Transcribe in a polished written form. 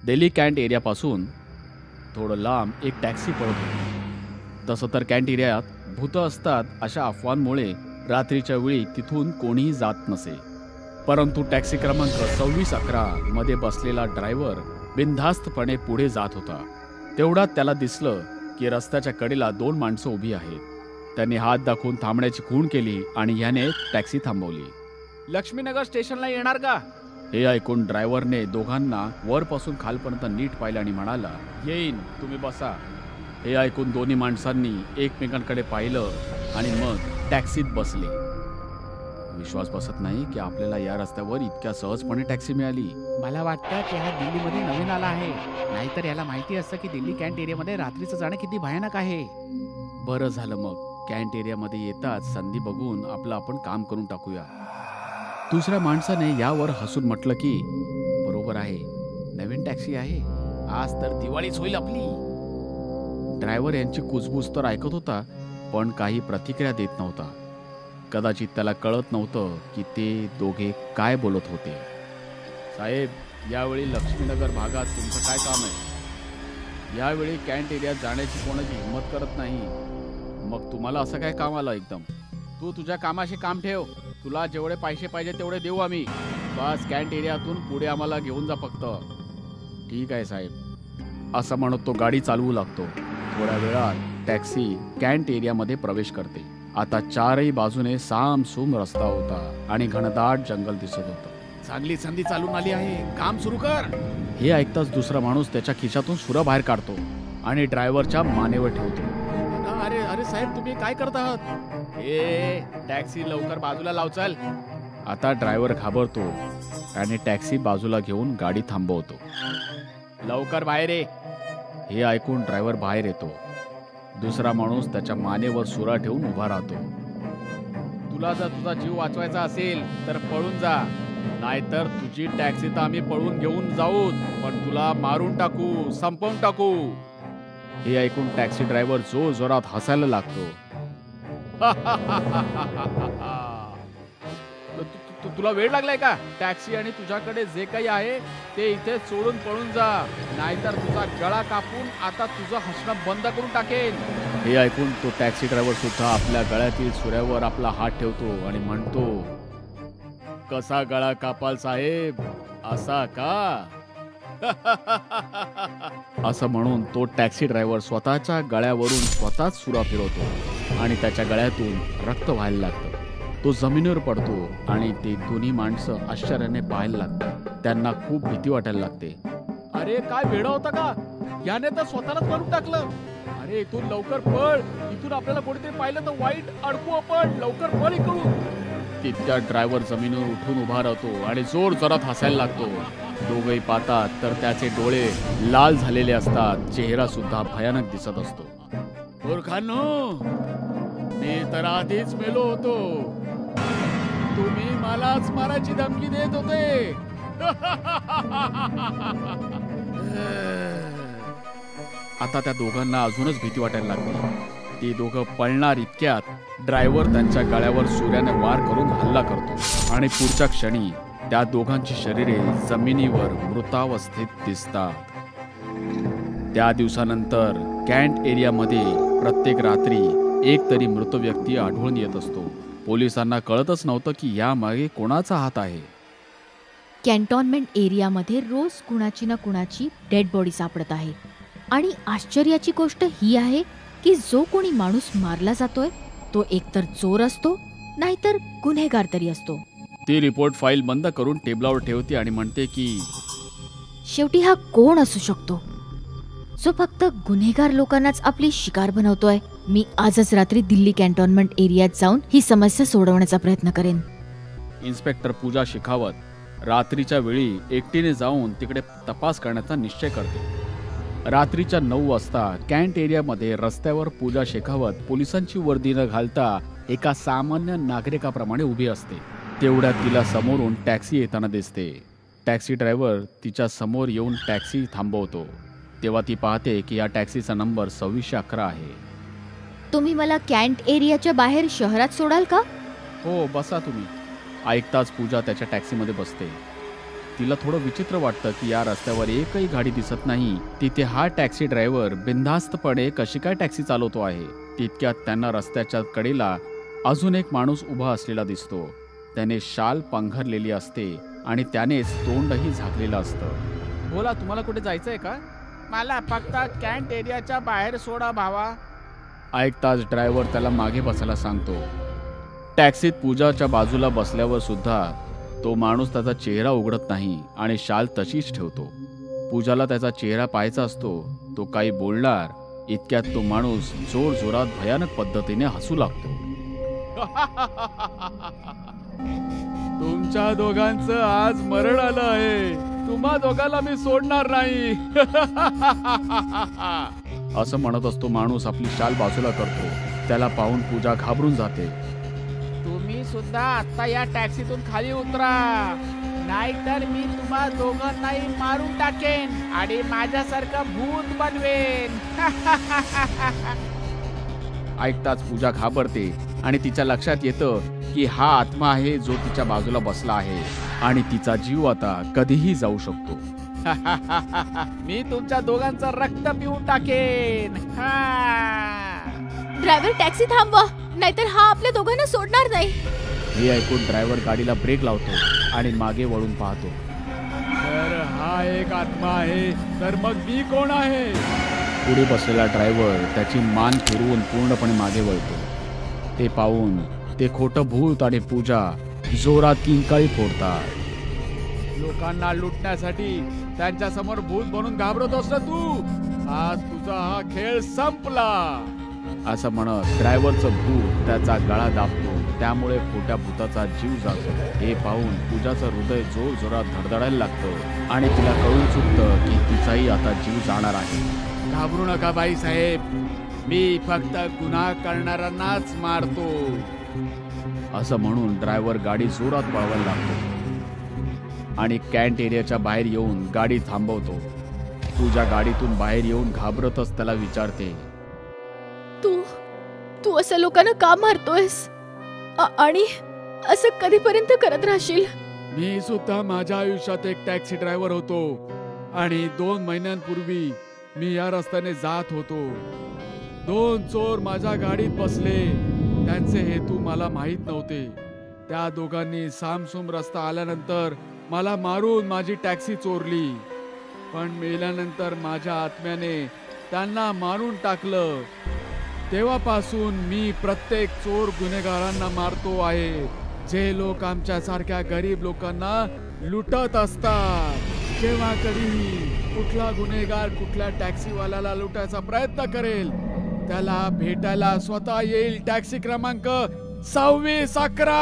Delhi can't एरियापासून थोडं लांब एक टॅक्सी पळत होती. तसं तर कॅन्ट एरियात भूतं असतात अशा अफवांमुळे रात्रीच्या वेळी तिथून कोणीही जात नसे. परंतु टॅक्सी क्रमांक 2611 मध्ये बसलेला ड्रायव्हर बिनधास्तपणे पुढे जात होता. तेवढ्यात त्याला दिसलं की रस्त्याच्या कडेला 2 माणसं उभी आहेत. त्यांनी हात दाखवून थांबण्याची खूण केली आणि ह्याने टॅक्सी थांबवली. लक्ष्मीनगर स्टेशनला येणार का? हे ऐकून ड्रायव्हरने दोघांना वरपासून खालपर्यंत नीट पाहिलं आणि म्हणाला, येईन, तुम्ही बसा. हे ऐकून दोन्ही माणसांनी एकमेकांकडे पाहिलं आणि मग टॅक्सीत बसले. विश्वास बसत नाही की आपल्याला या रस्त्यावर इतक्या सहजपणे टॅक्सी मिळाली. मला वाटतं की हा दिल्लीमध्ये नवीन आला आहे, नाहीतर याला माहिती असतं की दिल्ली कॅन्ट एरियामध्ये रात्रीचं जाणं किती भयानक आहे. बरं झालं, मग कॅन्ट एरियामध्ये येताच संधी बघून आपलं आपण काम करून टाकूया. दुसऱ्या माणसाने यावर हसून म्हटलं की बरोबर आहे, नवीन टॅक्सी आहे, आज तर दिवाळीच होईल आपली. ड्रायव्हर यांची कुजबूज तर ऐकत होता, पण काही प्रतिक्रिया देत नव्हता. कदाचित त्याला कळत नव्हतं की ते दोघे काय बोलत होते. साहेब, यावेळी लक्ष्मीनगर भागात तुमचं काय काम आहे? यावेळी कॅन्ट एरियात जाण्याची कोणाची हिंमत करत नाही. मग तुम्हाला असं काय काम आलं एकदम? तू तुझ्या कामाशी काम ठेव, तुला जेवढे पैसे पाहिजे तेवढे देऊ आम्ही. बस कॅन्ट एरियातून पुढे आम्हाला घेऊन जा फक्त. ठीक आहे साहेब, असं म्हणत तो गाडी चालवू लागतो. थोड्या वेळात टॅक्सी कॅन्ट एरियामध्ये प्रवेश करते. आता चारही बाजूने सामसूम रस्ता होता आणि घनदाट जंगल दिसत होतं. चांगली संधी चालून आली आहे, काम सुरू कर. हे ऐकताच दुसरा माणूस त्याच्या खिशातून सुरा बाहेर काढतो आणि ड्रायव्हरच्या मानेवर ठेवतो. अरे अरे साहेब, तुम्ही काय करत आहात? ए, टॅक्सी लवकर बाजूला लाव, चल. आता ड्रायव्हर घाबरतो आणि टॅक्सी बाजूला घेऊन गाडी थांबवतो. लवकर बाहेर ये. हे ऐकून ड्रायव्हर बाहेर येतो. दुसरा माणूस त्याच्या मानेवर सुरा ठेवून उभा राहतो. तुला जर तुझा जीव वाचवायचा असेल तर पळून जा, नाहीतर तुझी टॅक्सी तर आम्ही पळून घेऊन जाऊ, पण तुला मारून टाकू, संपवून टाकू. हे ऐकून टॅक्सी ड्रायव्हर जोर जोरात हसायला लागतो. तुला वेळ लागलाय का? टॅक्सी आणि तुझ्याकडे जे काही आहे ते इथे सोडून पळून जा, नाहीतर तुझा गळा कापून आता तुझं हसणं बंद करून टाकेन. हे ऐकून तो टॅक्सी ड्रायव्हर सुद्धा आपल्या गळ्यातील सुऱ्यावर आपला हात ठेवतो आणि म्हणतो, कसा गळा कापाल साहेब, असा का? असं म्हणून तो टॅक्सी ड्रायव्हर स्वतःच्या गळ्यावरून स्वतःच सुरा फिरवतो आणि त्याच्या गळ्यातून रक्त व्हायला लागतं. तो जमिनीवर पडतो आणि ते दोन्ही माणसं आश्चर्याने पाहायला लागतात. त्यांना खूप भीती वाटायला लागते. अरे काय वेडा होता का? याने तर स्वतःलाच मारून टाकलं. अरे इथून लवकर पळ, इथून आपल्याला कोणीतरी पाहिलं तर वाईट अडकू आपण, लवकर पळ इकडून. तितक्या ड्रायव्हर जमिनीवर उठून उभा राहतो आणि जोर जोरात हसायला लागतो. दोघेही पाहतात तर त्याचे डोळे लाल झालेले असतात, चेहरा सुद्धा भयानक दिसत असतो. मूर्खांनो, मी तर आधीच मेलो होतो, तुम्ही मलाच मारायची धमकी देत होते. आता त्या दोघांना अजूनच भीती वाटायला लागली. ते दोघं पळणार इतक्यात ड्रायव्हर त्यांच्या गळ्यावर सुऱ्याने वार करून हल्ला करतो आणि पुढच्या क्षणी त्या दोघांची शरीरे जमिनीवर मृतावस्थेत दिसतात. त्या दिवसानंतर कॅन्ट एरियामध्ये प्रत्येक रात्री एक तरी मृत व्यक्ती आढळून येत असतो. पोलिसांना कळतच नव्हतं की यामागे कोणाचा हात आहे. कॅन्टोन्मेंट एरियामध्ये रोज कुणाची ना कुणाची डेड बॉडी सापडत आहे. आणि आश्चर्याची गोष्ट ही आहे की जो कोणी माणूस मारला जातोय तो एकतर चोर असतो, नाहीतर गुन्हेगार तरी असतो. ती रिपोर्ट फाईल बंद करून टेबलावर ठेवते आणि म्हणते की शेवटी हा कोण असू शकतो जो फक्त गुन्हेगार लोकांनाच आपली शिकार बनवतोय. मी आजच रात्री दिल्ली कॅन्टोन्मेंट एरियात जाऊन ही समस्या सोडवण्याचा प्रयत्न करेन. इन्स्पेक्टर पूजा शेखावत रात्रीच्या वेळी एकटीने जाऊन तिकडे तपास करण्याचा निश्चय करते. रात्रीच्या 9 वाजता कॅन्ट एरियामध्ये रस्त्यावर पूजा शेखावत पोलिसांची वर्दी न घालता एका सामान्य नागरिकाप्रमाणे उभी असते. तेवढ्यात तिला समोरून टॅक्सी येताना दिसते. टॅक्सी ड्रायव्हर तिच्या समोर येऊन टॅक्सी थांबवतो. तेव्हा ती पाहते की या टॅक्सीचा नंबर 2611 आहे. तुम्ही मला कॅन्ट एरियाच्या बाहेर शहरात सोडाल का? हो, बसा तुम्ही. ऐकताच पूजा त्याच्या टॅक्सीमध्ये बसते. तिला थोडं विचित्र वाटतं की या रस्त्यावर एकही गाडी दिसत नाही. तिथे हा टॅक्सी ड्रायव्हर बिनधास्तपणे कशी काय टॅक्सी चालवतो आहे. तितक्यात त्यांना रस्त्याच्या कडेला अजून एक माणूस उभा असलेला दिसतो. त्याने शाल पांघरलेली असते आणि त्यानेच तोंडही झाकलेलं असतं. बोला, तुम्हाला कुठे जायचंय का? मला फक्त कॅन्ट एरियाच्या बाहेर सोडा भावा. ऐकताच ड्रायव्हर त्याला मागे बसायला सांगतो. टॅक्सीत पूजाच्या बाजूला बसल्यावर सुद्धा तो माणूस त्याचा चेहरा उघडत नाही आणि शाल तशीच ठेवतो. पूजाला त्याचा चेहरा पाहायचा असतो. तो काही बोलणार इतक्यात तो माणूस जोर जोरात भयानक पद्धतीने हसू लागतो. तुमच्या दोघांचं आज मरण आलं आहे. तुम्हा दोघांना मी सोडणार नाही. असं म्हणत असतो माणूस आपली शाल बाजूला करतो. त्याला पाहून पूजा घाबरून जाते. तुम्ही सुद्धा आता या टॅक्सीतून खाली उतरा, नाहीतर मी तुम्हा दोघांनाही मारून टाकेन आणि माझ्यासारखं भूत बनवेन. ऐकताच पूजा घाबरते आणि तिच्या लक्षात येतं की हा आत्मा आहे जो तिच्या बाजूला बसला आहे आणि तिचा जीव आता कधीही जाऊ शकतो. मी तुमच्या दोघांचं रक्त पिऊन टाकेन. ड्रायव्हर, टॅक्सी थांबवा, नाहीतर हा आपल्या दोघांना सोडणार नाही. हे ऐकून ड्रायव्हर गाडीला ब्रेक लावतो आणि मागे वळून पाहतो. तर हा एक आत्मा आहे, तर मग मी कोण आहे? पुढे बसलेला ड्रायव्हर त्याची मान फिरवून पूर्णपणे मागे वळतो. ते पाहून ते खोटं भूत आणि पूजा जोरात किंकाळी फोडतात. लोकांना लुटण्यासाठी त्यांच्या समोर भूत बनून घाबरतोस ना तू? आज तुझा हा खेळ संपला. असं म्हणत ड्रायव्हरचं भूत त्याचा गळा दाबतो. त्यामुळे खोट्या भूताचा जीव जातो. हे पाहून पूजाचं हृदय जोर जोरात धडधडायला लागतं आणि तिला कळून चुकतं की तिचाही आता जीव जाणार आहे. घाबरू नका बाई साहेब, मी फक्त गुन्हा करणाऱ्यांनाच मारतो. असं म्हणून ड्रायव्हर गाडी जोरात पळवायला लागतो आणि कॅन्ट एरियाच्या बाहेर येऊन गाडी थांबवतो. पूजा गाडीतून बाहेर येऊन घाबरतच त्याला विचारते, तू असं लोकांना का मारतोयस आणि असं कधीपर्यंत करत राहशील? मी सुद्धा माझ्या आयुष्यात एक टॅक्सी ड्रायव्हर होतो आणि 2 महिन्यांपूर्वी मी या रस्त्याने जात होतो. 2 चोर माझ्या गाडीत बसले. त्यांचे हेतू मला माहीत नव्हते. त्या दोघांनी सामसूम रस्ता आल्यानंतर मला मारून माझी टॅक्सी चोरली. पण मेल्यानंतर माझ्या आत्म्याने त्यांना मारून टाकलं. तेव्हापासून मी प्रत्येक चोर गुन्हेगारांना मारतो आहे, जे लोक आमच्या सारख्या गरीब लोकांना लुटत असतात. जेव्हा कधीही कुठला गुन्हेगार कुठल्या टॅक्सीवाल्याला लुटायचा प्रयत्न करेल, त्याला भेटायला स्वतः येईल टॅक्सी क्रमांक 2611.